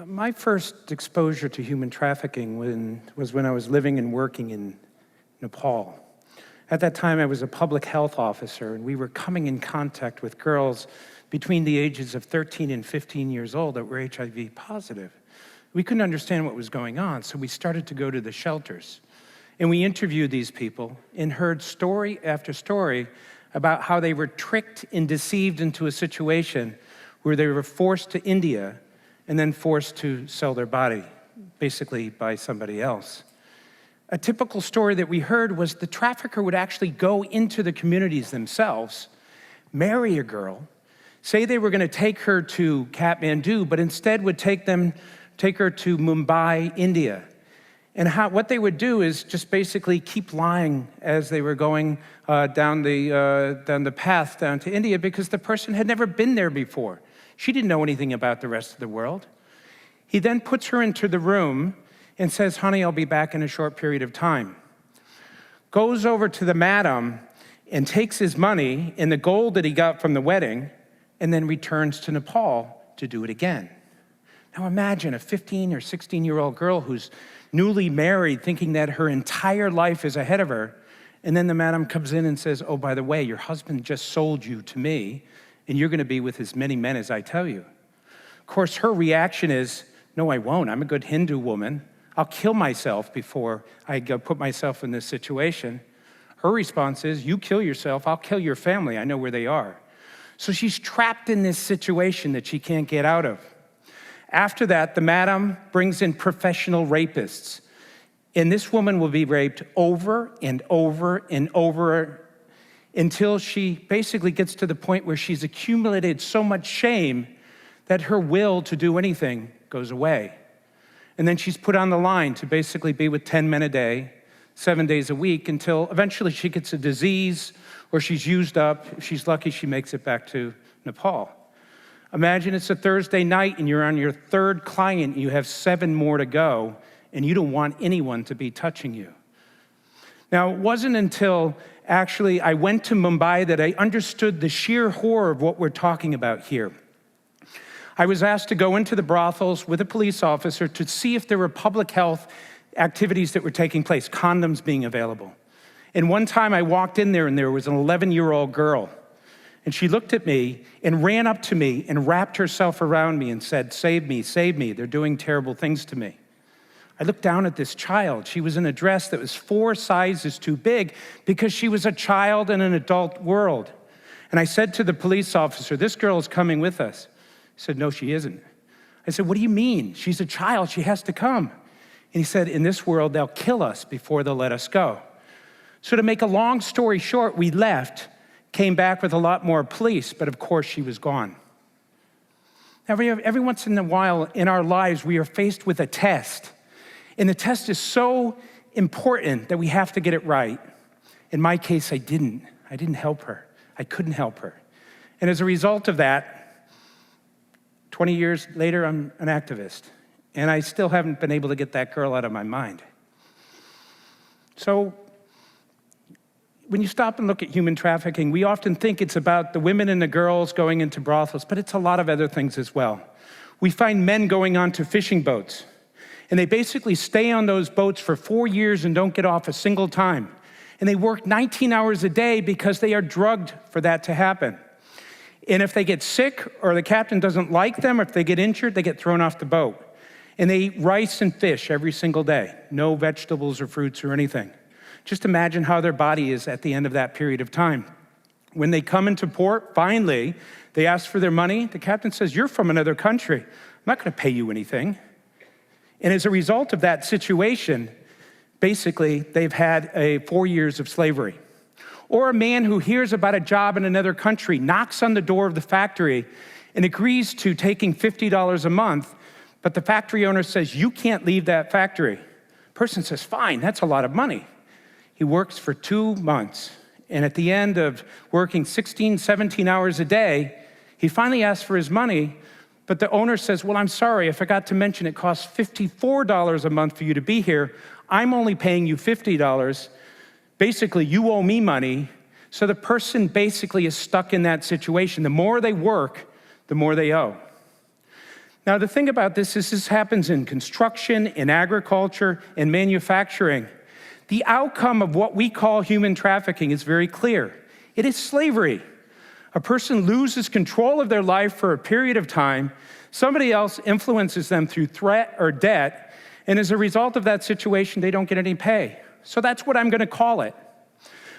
My first exposure to human trafficking was when I was living and working in Nepal. At that time, I was a public health officer, and we were coming in contact with girls between the ages of 13 and 15 years old that were HIV positive. We couldn't understand what was going on, so we started to go to the shelters. And we interviewed these people and heard story after story about how they were tricked and deceived into a situation where they were forced to India and then forced to sell their body, basically by somebody else. A typical story that we heard was the trafficker would actually go into the communities themselves, marry a girl, say they were going to take her to Kathmandu, but instead would take her to Mumbai, India. And what they would do is just basically keep lying as they were going down the path down to India, because the person had never been there before. She didn't know anything about the rest of the world. He then puts her into the room and says, "Honey, I'll be back in a short period of time." Goes over to the madam and takes his money and the gold that he got from the wedding, and then returns to Nepal to do it again. Now imagine a 15 or 16-year-old girl who's newly married, thinking that her entire life is ahead of her, and then the madam comes in and says, "Oh, by the way, your husband just sold you to me, and you're going to be with as many men as I tell you." Of course, her reaction is, "No, I won't. I'm a good Hindu woman. I'll kill myself before I go put myself in this situation." Her response is, "You kill yourself, I'll kill your family. I know where they are." So she's trapped in this situation that she can't get out of. After that, the madam brings in professional rapists. And this woman will be raped over and over and over until she basically gets to the point where she's accumulated so much shame that her will to do anything goes away. And then she's put on the line to basically be with 10 men a day, 7 days a week, until eventually she gets a disease or she's used up. If she's lucky, she makes it back to Nepal. Imagine it's a Thursday night and you're on your third client, and you have 7 more to go, and you don't want anyone to be touching you. Now, it wasn't until actually I went to Mumbai that I understood the sheer horror of what we're talking about here. I was asked to go into the brothels with a police officer to see if there were public health activities that were taking place, condoms being available. And one time I walked in there and there was an 11-year-old girl. And she looked at me and ran up to me and wrapped herself around me and said, "Save me, save me. They're doing terrible things to me." I looked down at this child. She was in a dress that was 4 sizes too big because she was a child in an adult world. And I said to the police officer, "This girl is coming with us." He said, "No, she isn't." I said, "What do you mean? She's a child. She has to come." And he said, "In this world, they'll kill us before they'll let us go." So to make a long story short, we left, came back with a lot more police, but of course she was gone. Every once in a while in our lives, we are faced with a test. And the test is so important that we have to get it right. In my case, I didn't help her. I couldn't help her. And as a result of that, 20 years later, I'm an activist. And I still haven't been able to get that girl out of my mind. So when you stop and look at human trafficking, we often think it's about the women and the girls going into brothels, but it's a lot of other things as well. We find men going onto fishing boats, and they basically stay on those boats for 4 years and don't get off a single time. And they work 19 hours a day because they are drugged for that to happen. And if they get sick or the captain doesn't like them, or if they get injured, they get thrown off the boat. And they eat rice and fish every single day, no vegetables or fruits or anything. Just imagine how their body is at the end of that period of time. When they come into port, finally, they ask for their money. The captain says, "You're from another country. I'm not going to pay you anything." And as a result of that situation, basically, they've had 4 years of slavery. Or a man who hears about a job in another country, knocks on the door of the factory and agrees to taking $50 a month, but the factory owner says, "You can't leave that factory." The person says, "Fine, that's a lot of money." He works for 2 months, and at the end of working 16, 17 hours a day, he finally asks for his money, but the owner says, "Well, I'm sorry, I forgot to mention it costs $54 a month for you to be here. I'm only paying you $50. Basically, you owe me money." So the person basically is stuck in that situation. The more they work, the more they owe. Now, the thing about this is this happens in construction, in agriculture, in manufacturing. The outcome of what we call human trafficking is very clear. It is slavery. A person loses control of their life for a period of time. Somebody else influences them through threat or debt, and as a result of that situation, they don't get any pay. So that's what I'm going to call it.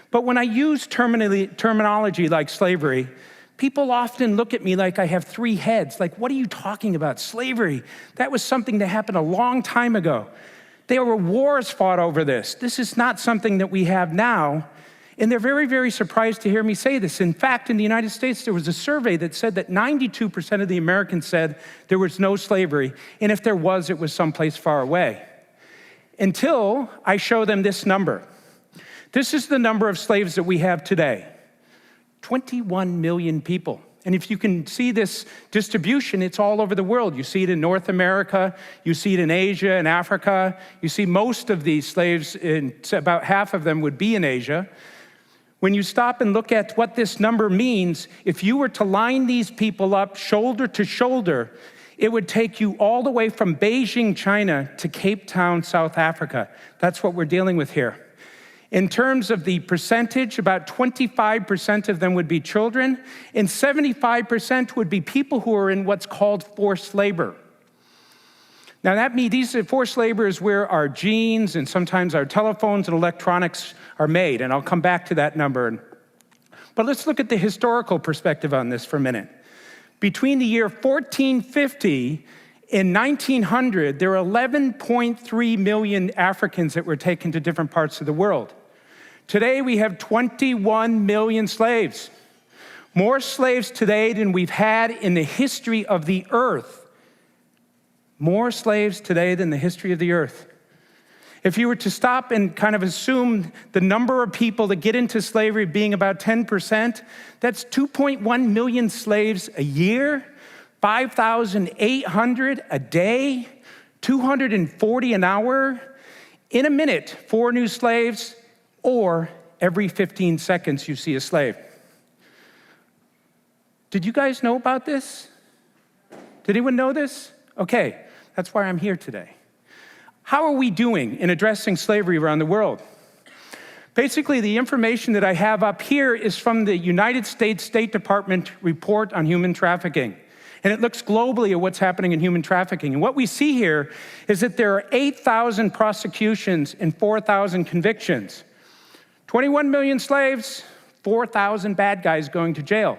But when I use terminology like slavery, people often look at me like I have three heads. Like, what are you talking about? Slavery. That was something that happened a long time ago. There were wars fought over this. This is not something that we have now. And they're very, very surprised to hear me say this. In fact, in the United States, there was a survey that said that 92% of the Americans said there was no slavery. And if there was, it was someplace far away. Until I show them this number. This is the number of slaves that we have today. 21 million people. And if you can see this distribution, it's all over the world. You see it in North America, you see it in Asia and Africa. You see most of these slaves, about half of them would be in Asia. When you stop and look at what this number means, if you were to line these people up shoulder to shoulder, it would take you all the way from Beijing, China, to Cape Town, South Africa. That's what we're dealing with here. In terms of the percentage, about 25% of them would be children, and 75% would be people who are in what's called forced labor. Now that means forced labor is where our jeans and sometimes our telephones and electronics are made, and I'll come back to that number. But let's look at the historical perspective on this for a minute. Between the year 1450 and 1900, there were 11.3 million Africans that were taken to different parts of the world. Today, we have 21 million slaves. More slaves today than we've had in the history of the earth. More slaves today than the history of the earth. If you were to stop and kind of assume the number of people that get into slavery being about 10%, that's 2.1 million slaves a year, 5,800 a day, 240 an hour. In a minute, 4 new slaves, or every 15 seconds you see a slave. Did you guys know about this? Did anyone know this? Okay, that's why I'm here today. How are we doing in addressing slavery around the world? Basically, the information that I have up here is from the United States State Department report on human trafficking. And it looks globally at what's happening in human trafficking. And what we see here is that there are 8,000 prosecutions and 4,000 convictions. 21 million slaves, 4,000 bad guys going to jail.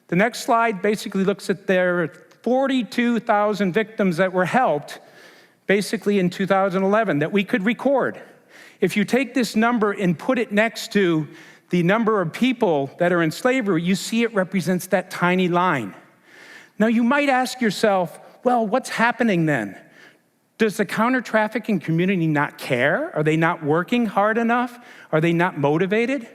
The next slide basically looks at their 42,000 victims that were helped basically in 2011 that we could record. If you take this number and put it next to the number of people that are in slavery, you see it represents that tiny line. Now you might ask yourself, well, what's happening then? Does the counter-trafficking community not care? Are they not working hard enough? Are they not motivated?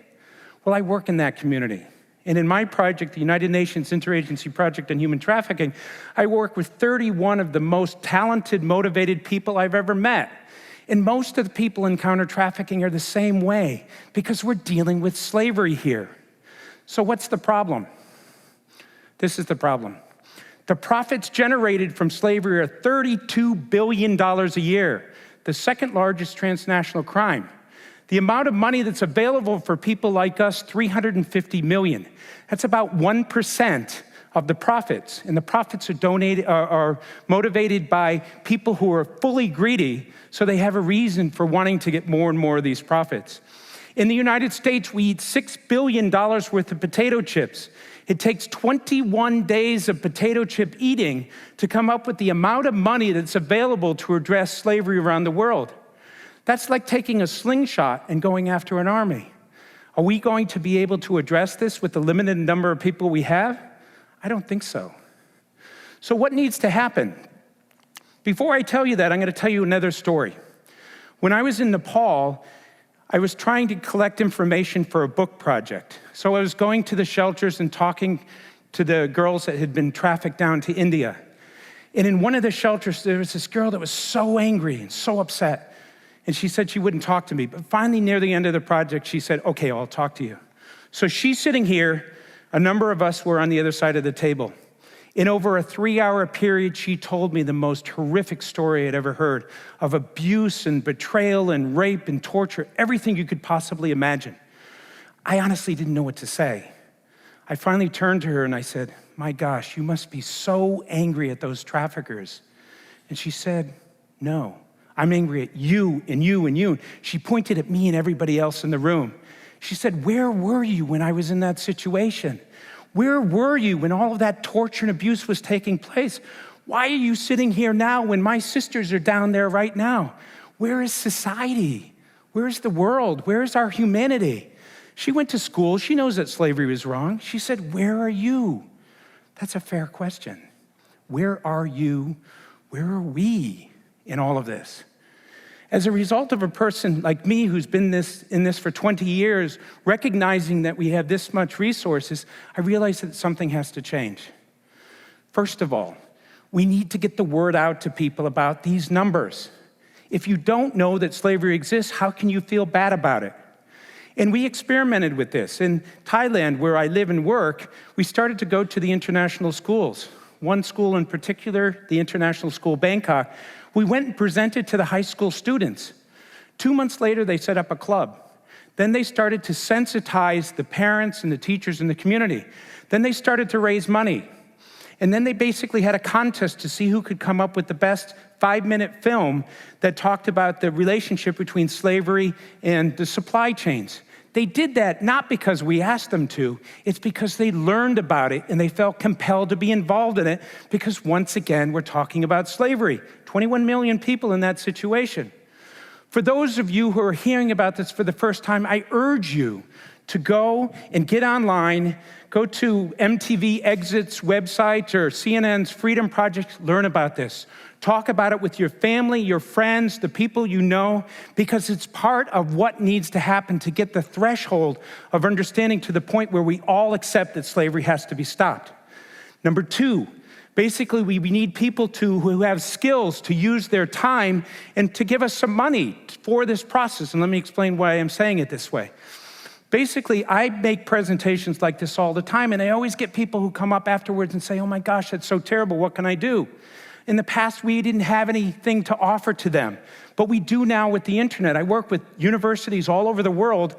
Well, I work in that community. And in my project, the United Nations Interagency Project on Human Trafficking, I work with 31 of the most talented, motivated people I've ever met. And most of the people in counter-trafficking are the same way because we're dealing with slavery here. So what's the problem? This is the problem. The profits generated from slavery are $32 billion a year, the second largest transnational crime. The amount of money that's available for people like us, $350 million. That's about 1% of the profits. And the profits are motivated by people who are fully greedy, so they have a reason for wanting to get more and more of these profits. In the United States, we eat $6 billion worth of potato chips. It takes 21 days of potato chip eating to come up with the amount of money that's available to address slavery around the world. That's like taking a slingshot and going after an army. Are we going to be able to address this with the limited number of people we have? I don't think so. So what needs to happen? Before I tell you that, I'm going to tell you another story. When I was in Nepal, I was trying to collect information for a book project. So I was going to the shelters and talking to the girls that had been trafficked down to India. And in one of the shelters, there was this girl that was so angry and so upset. And she said she wouldn't talk to me. But finally, near the end of the project, she said, okay, I'll talk to you. So she's sitting here. A number of us were on the other side of the table. In over a 3-hour period, she told me the most horrific story I'd ever heard of abuse and betrayal and rape and torture, everything you could possibly imagine. I honestly didn't know what to say. I finally turned to her and I said, "My gosh, you must be so angry at those traffickers." And she said, "No, I'm angry at you and you and you." She pointed at me and everybody else in the room. She said, "Where were you when I was in that situation? Where were you when all of that torture and abuse was taking place? Why are you sitting here now when my sisters are down there right now? Where is society? Where is the world? Where is our humanity?" She went to school. She knows that slavery was wrong. She said, "Where are you?" That's a fair question. Where are you? Where are we in all of this? As a result of a person like me who's been in this for 20 years, recognizing that we have this much resources, I realized that something has to change. First of all, we need to get the word out to people about these numbers. If you don't know that slavery exists, how can you feel bad about it? And we experimented with this. In Thailand, where I live and work, we started to go to the international schools. One school in particular, the International School Bangkok, we went and presented to the high school students. 2 months later, they set up a club. Then they started to sensitize the parents and the teachers in the community. Then they started to raise money. And then they basically had a contest to see who could come up with the best 5-minute film that talked about the relationship between slavery and the supply chains. They did that not because we asked them to, it's because they learned about it and they felt compelled to be involved in it because once again, we're talking about slavery. 21 million people in that situation. For those of you who are hearing about this for the first time, I urge you to go and get online, go to MTV Exit's website or CNN's Freedom Project, learn about this. Talk about it with your family, your friends, the people you know, because it's part of what needs to happen to get the threshold of understanding to the point where we all accept that slavery has to be stopped. Number 2, basically we need people who have skills to use their time and to give us some money for this process. And let me explain why I'm saying it this way. Basically, I make presentations like this all the time, and I always get people who come up afterwards and say, "Oh my gosh, that's so terrible, what can I do?" In the past, we didn't have anything to offer to them, but we do now with the internet. I work with universities all over the world,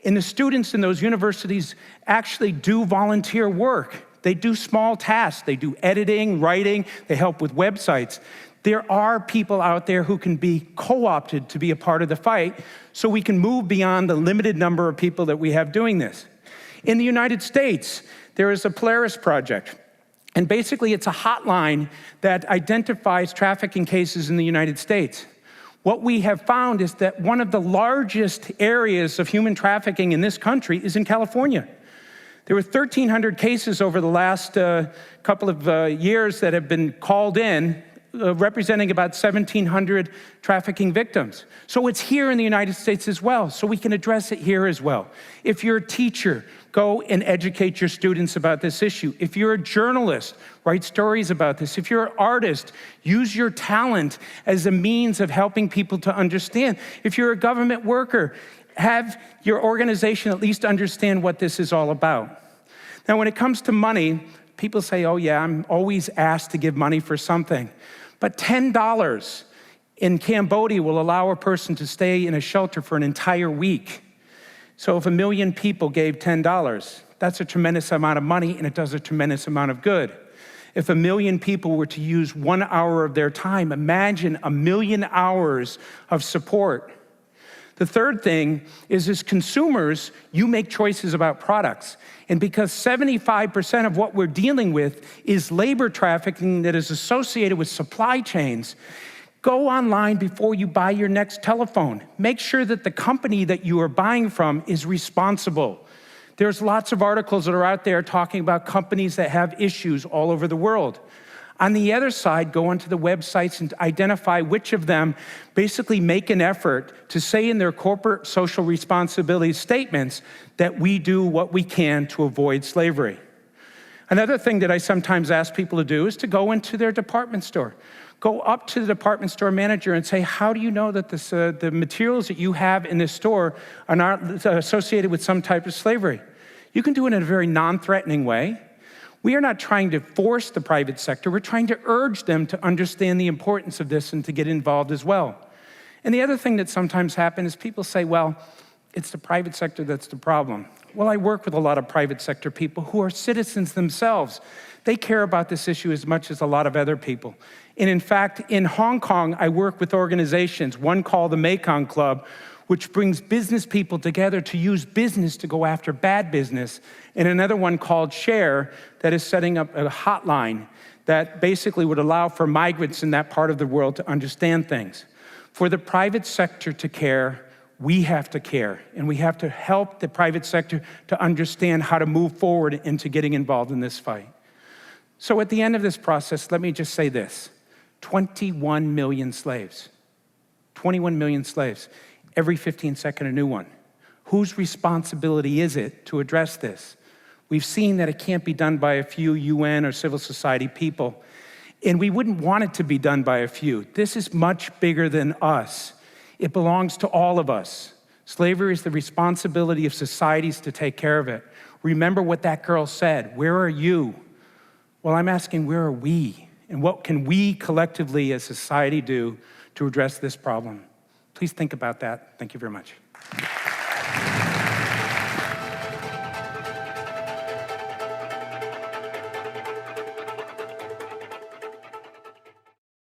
and the students in those universities actually do volunteer work. They do small tasks. They do editing, writing, they help with websites. There are people out there who can be co-opted to be a part of the fight so we can move beyond the limited number of people that we have doing this. In the United States, there is a Polaris Project. And basically, it's a hotline that identifies trafficking cases in the United States. What we have found is that one of the largest areas of human trafficking in this country is in California. There were 1,300 cases over the last couple of years that have been called in, representing about 1,700 trafficking victims. So it's here in the United States as well, so we can address it here as well. If you're a teacher, go and educate your students about this issue. If you're a journalist, write stories about this. If you're an artist, use your talent as a means of helping people to understand. If you're a government worker, have your organization at least understand what this is all about. Now, when it comes to money, people say, "Oh yeah, I'm always asked to give money for something." But $10 in Cambodia will allow a person to stay in a shelter for an entire week. So if 1 million people gave $10, that's a tremendous amount of money, and it does a tremendous amount of good. If 1 million people were to use 1 hour of their time, imagine 1 million hours of support. The third thing is, as consumers, you make choices about products. And because 75% of what we're dealing with is labor trafficking that is associated with supply chains, go online before you buy your next telephone. Make sure that the company that you are buying from is responsible. There's lots of articles that are out there talking about companies that have issues all over the world. On the other side, go onto the websites and identify which of them basically make an effort to say in their corporate social responsibility statements that we do what we can to avoid slavery. Another thing that I sometimes ask people to do is to go into their department store. Go up to the department store manager and say, "How do you know that the materials that you have in this store are not associated with some type of slavery?" You can do it in a very non-threatening way. We are not trying to force the private sector. We're trying to urge them to understand the importance of this and to get involved as well. And the other thing that sometimes happens is people say, well, it's the private sector that's the problem. Well, I work with a lot of private sector people who are citizens themselves. They care about this issue as much as a lot of other people. And in fact, in Hong Kong, I work with organizations, one called the Mekong Club, which brings business people together to use business to go after bad business, and another one called Share that is setting up a hotline that basically would allow for migrants in that part of the world to understand things. For the private sector to care, we have to care, and we have to help the private sector to understand how to move forward into getting involved in this fight. So at the end of this process, let me just say this: 21 million slaves. 21 million slaves. Every 15 seconds, a new one. Whose responsibility is it to address this? We've seen that it can't be done by a few UN or civil society people, and we wouldn't want it to be done by a few. This is much bigger than us. It belongs to all of us. Slavery is the responsibility of societies to take care of it. Remember what that girl said. Where are you? Well, I'm asking, where are we? And what can we collectively as society do to address this problem? Please think about that. Thank you very much.